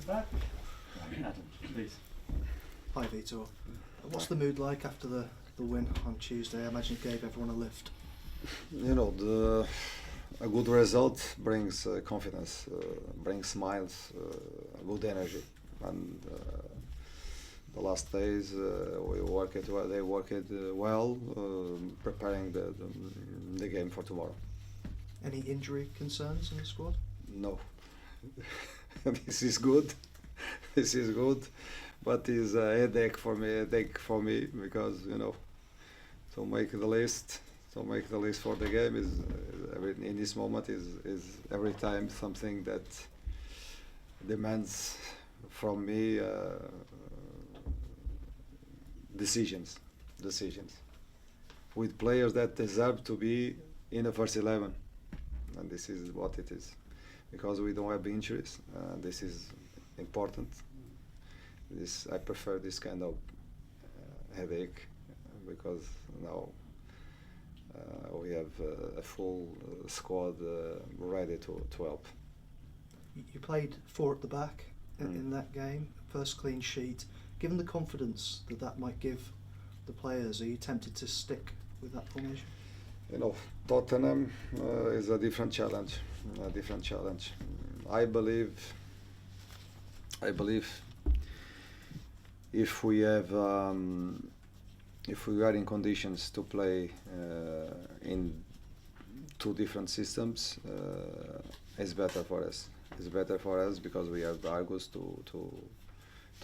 the back. Adam, please. Hi Vitor. What's the mood like after the win on Tuesday? I imagine it gave everyone a lift. You know, a good result brings confidence, brings smiles, good energy, and the last days we worked well. They worked well, preparing the game for tomorrow. Any injury concerns in the squad? No, this is good. This is good, but it's a headache for me because to make the list for the game is in this moment is every time something that demands from me decisions with players that deserve to be in the first 11, and this is what it is, because we don't have injuries. This is important. I prefer this kind of headache because now we have a full squad ready to help. You played 4 at the back in that game, first clean sheet. Given the confidence that might give the players, are you tempted to stick with that formation? Tottenham is a different challenge. I believe if we are in conditions to play in 2 different systems, it's better for us. It's better for us because we have Argos to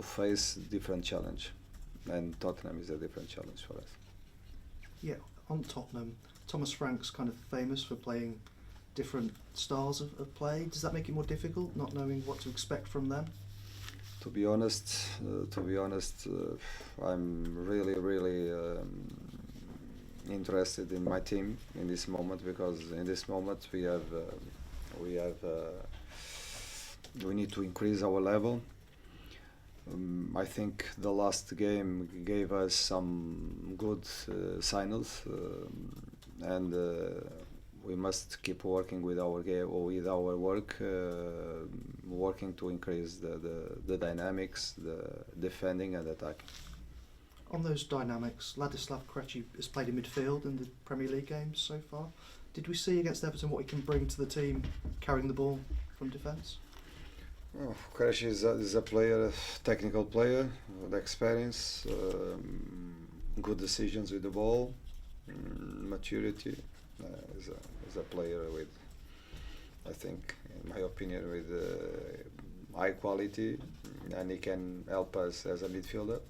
face different challenge, and Tottenham is a different challenge for us. Yeah, on Tottenham, Thomas Frank's kind of famous for playing different styles of play. Does that make it more difficult, not knowing what to expect from them? To be honest, I'm really interested in my team in this moment, because in this moment we need to increase our level. I think the last game gave us some good signals, and we must keep working with our work, working to increase the dynamics, the defending and attacking. On those dynamics, Ladislav Krejci has played in midfield in the Premier League games so far. Did we see against Everton what he can bring to the team, carrying the ball from defence? Oh, Krejci is a player, technical player with experience, good decisions with the ball, maturity. Is a player with, I think, in my opinion, with high quality, and he can help us as a midfielder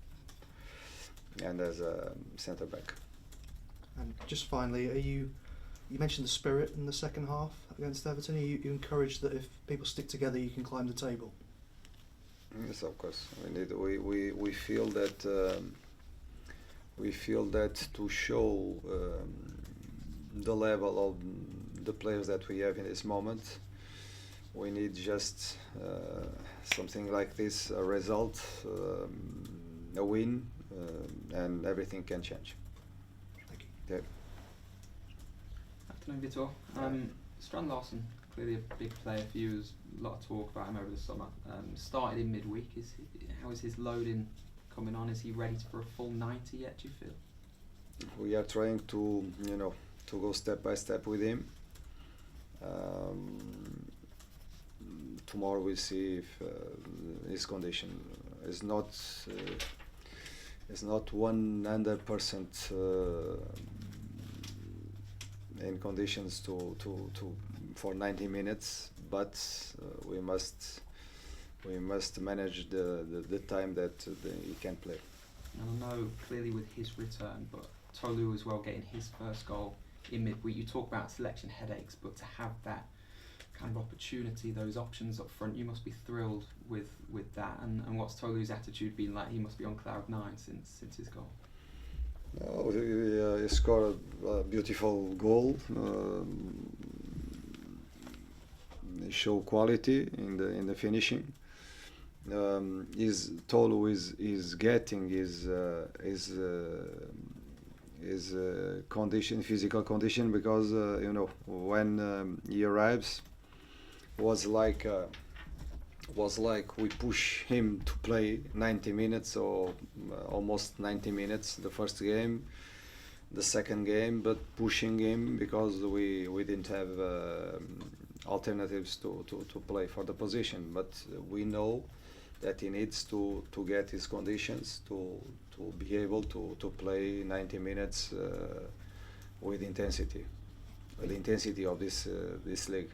and as a centre back. And just finally, you mentioned the spirit in the second half against Everton. Are you encouraged that if people stick together, you can climb the table? Yes, of course. We feel that to show the level of the players that we have in this moment, we need just something like this, a result, a win, and everything can change. Thank you. Yeah. Afternoon, Vitor. Strand Larsen, clearly a big player for you. There's a lot of talk about him over the summer. Started in midweek. How is his loading coming on? Is he ready for a full 90 yet, do you feel? We are trying to go step by step with him. Tomorrow we'll see if his condition is not 100% in conditions for 90 minutes, but we must manage the time that he can play. And I know clearly with his return, but Tolu as well getting his first goal in midweek. You talk about selection headaches, but to have that kind of opportunity, those options up front, you must be thrilled with that. And what's Tolu's attitude been like? He must be on cloud 9 since his goal. He scored a beautiful goal. He showed quality in the finishing. Tolu is getting his physical condition, because when he arrives, was like was like we push him to play 90 minutes or almost 90 minutes the first game, the second game, but pushing him because we didn't have alternatives to play for the position. But we know that he needs to get his conditions to be able to play 90 minutes with intensity, the intensity of this league.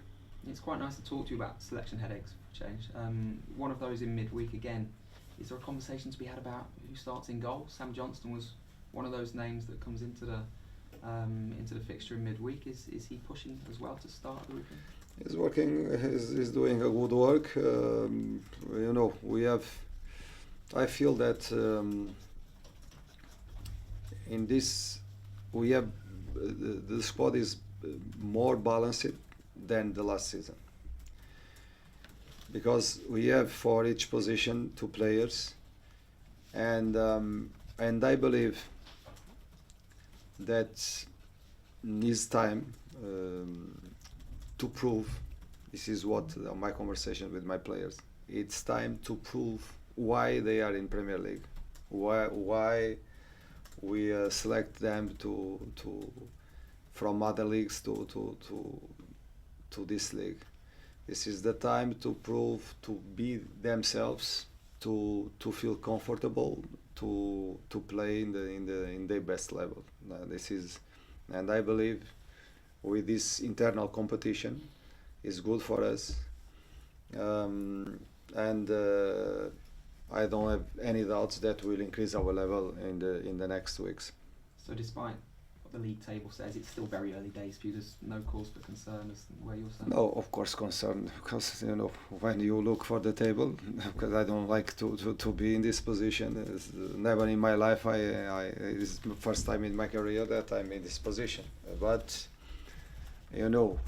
It's quite nice to talk to you about selection headaches for change. One of those in midweek again. Is there a conversation to be had about who starts in goal? Sam Johnston was one of those names that comes into the fixture in midweek. Is he pushing as well to start the weekend? He's working. He's doing a good work. We have. I feel that in this we have the squad is more balanced than the last season, because we have for each position 2 players, and I believe that needs time to prove. This is what my conversation with my players. It's time to prove why they are in Premier League, why we select them to from other leagues to this league. This is the time to prove, to be themselves, to feel comfortable, to play in their best level. This is, and I believe with this internal competition is good for us, and I don't have any doubts that we'll increase our level in the next weeks. So despite what the league table says, it's still very early days for you. There's no cause for concern as to where you're standing? No, of course concern, because when you look for the table, because I don't like to be in this position. It's never in my life it's the first time in my career that I'm in this position. But I know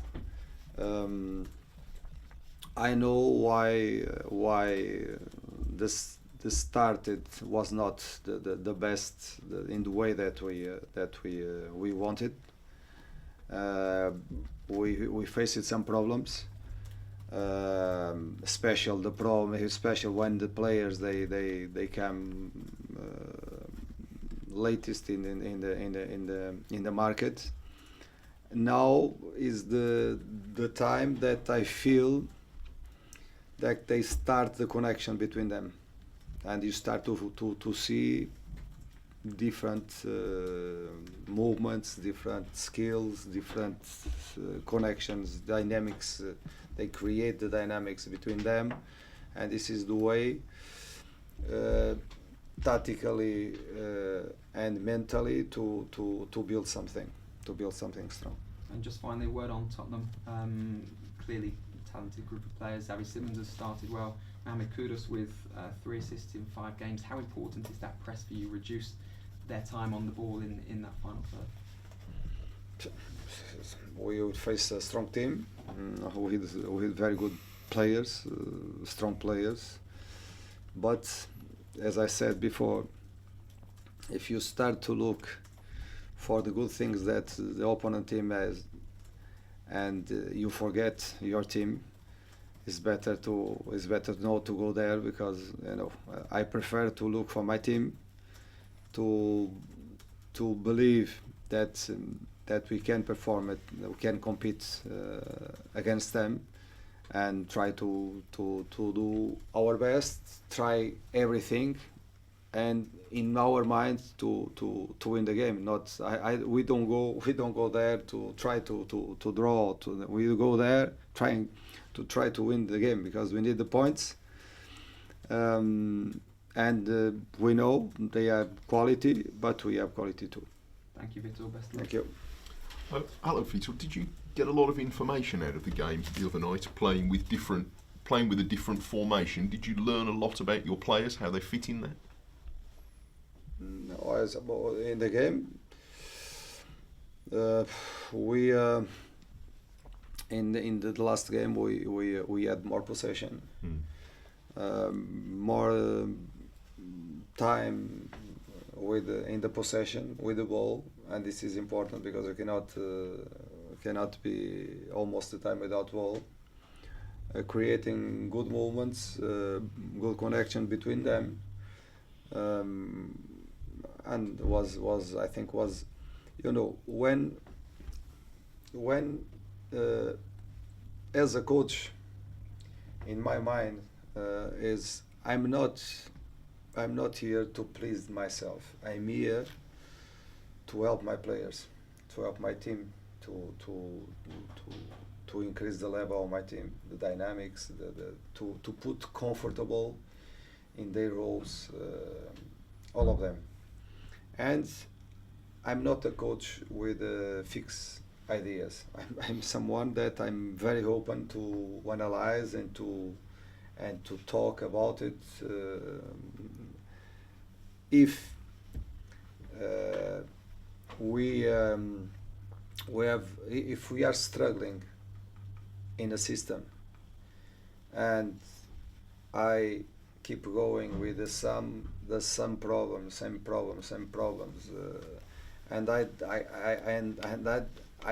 why this started was not the best in the way that we wanted. We faced some problems, especially when the players they come latest in the market. Now is the time that I feel that they start the connection between them, and you start to see different movements, different skills, different connections, dynamics. They create the dynamics between them, and this is the way, tactically and mentally, to build something strong. And just finally, a word on Tottenham. Clearly a talented group of players. Xavi Simons has started well. Mohamed Kudus with 3 assists in 5 games. How important is that press for you? Reduce their time on the ball in that final third? We would face a strong team with very good players, strong players. But as I said before, if you start to look for the good things that the opponent team has, and you forget your team, it's better not to go there, because I prefer to look for my team, to believe that we can perform it, we can compete against them, and try to do our best, try everything, and in our minds to win the game. We don't go there to try to draw. We go there trying to win the game, because we need the points. And we know they have quality, but we have quality too. Thank you, Vitor. Best of luck. Thank you. Hello, Vitor. Did you get a lot of information out of the game the other night, playing with a different formation? Did you learn a lot about your players, how they fit in there? No, as about in the game, we in the last game we had more possession, more time in the possession with the ball, and this is important because you cannot be almost the time without ball. creating good movements, good connection between them, and was I think was, you know, when as a coach, in my mind, is I'm not here to please myself. I'm here to help my players, to help my team, to increase the level of my team, the dynamics, to put comfortable in their roles, all of them. And I'm not a coach with fixed ideas. I'm someone that I'm very open to analyze and to talk about it. If if we are struggling in a system, and I keep going with the same problems, and I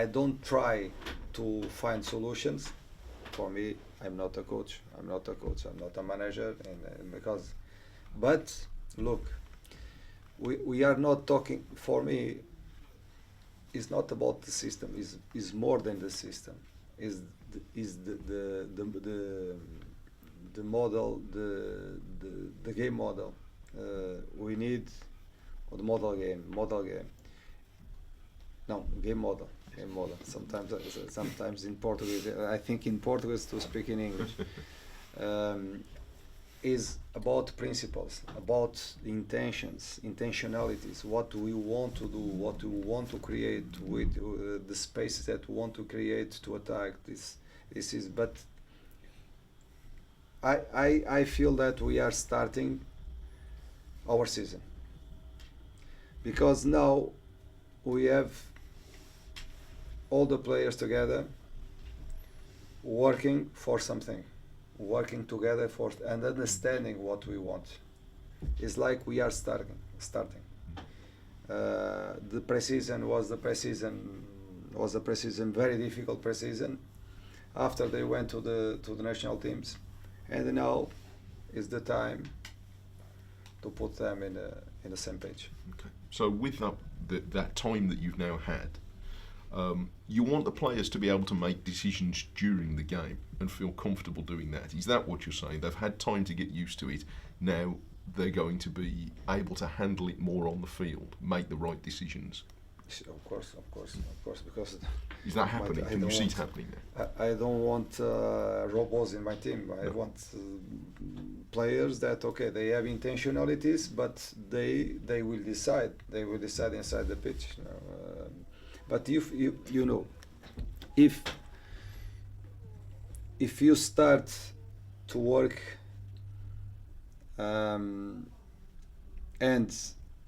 don't try to find solutions. For me, I'm not a coach. I'm not a manager, and because, but look, we are not talking. For me, it's not about the system. Is more than the system. Is the model, the game model. We need the model game. No, game model. Sometimes in Portuguese, I think in Portuguese to speak in English, is about principles, about intentionalities, what we want to do, what we want to create with the spaces that we want to create to attack. This is, but I feel that we are starting our season, because now we have all the players together working for something, working together for and understanding what we want. It's like we are starting. The pre-season was a very difficult pre-season after they went to the national teams, and now is the time to put them in the same page. Okay. So with that time that you've now had, you want the players to be able to make decisions during the game and feel comfortable doing that. Is that what you're saying? They've had time to get used to it. Now they're going to be able to handle it more on the field, make the right decisions. Of course, because is that happening? Can you see it happening now? I don't want robots in my team. I want players that, okay, they have intentionalities, but they will decide. They will decide inside the pitch. But if you start to work and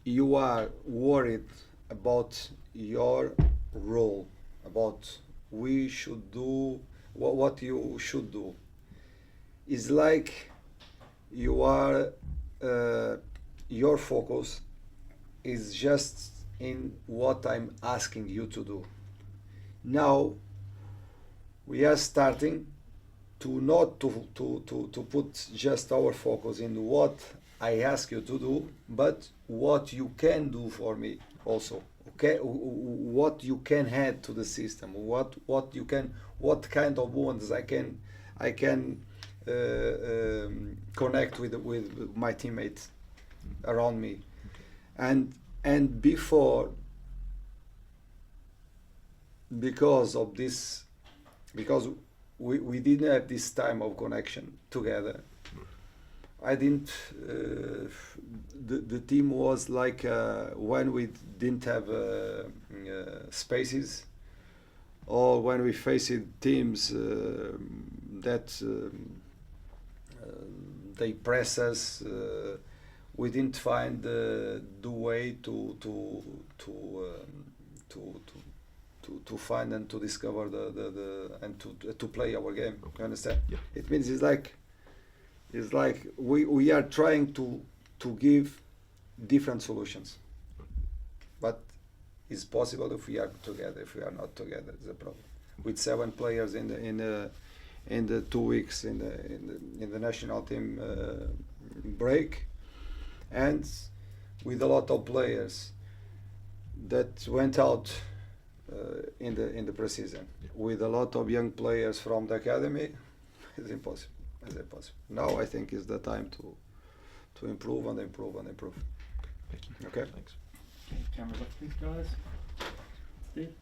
you are worried about your role, about we should do what you should do, it's like you are your focus is just in what I'm asking you to do. Now we are starting to not to put just our focus in what I ask you to do, but what you can do for me also. Okay, what you can add to the system, what kind of bonds I can connect with my teammates around me, and before, because of this, because we didn't have this time of connection together, I didn't the team was like when we didn't have spaces, or when we faced teams that they press us, we didn't find the way to find and to discover and to play our game. You understand? Yeah. It means it's like we are trying to give different solutions, but it's possible if we are together. If we are not together, it's a problem. With 7 players in in the 2 weeks in the national team break, and with a lot of players that went out in the pre-season, with a lot of young players from the academy. It's impossible. It's impossible. Now I think is the time to improve and improve and improve. Thank you. Okay. Thanks. Okay, cameras up, please, guys. Steve.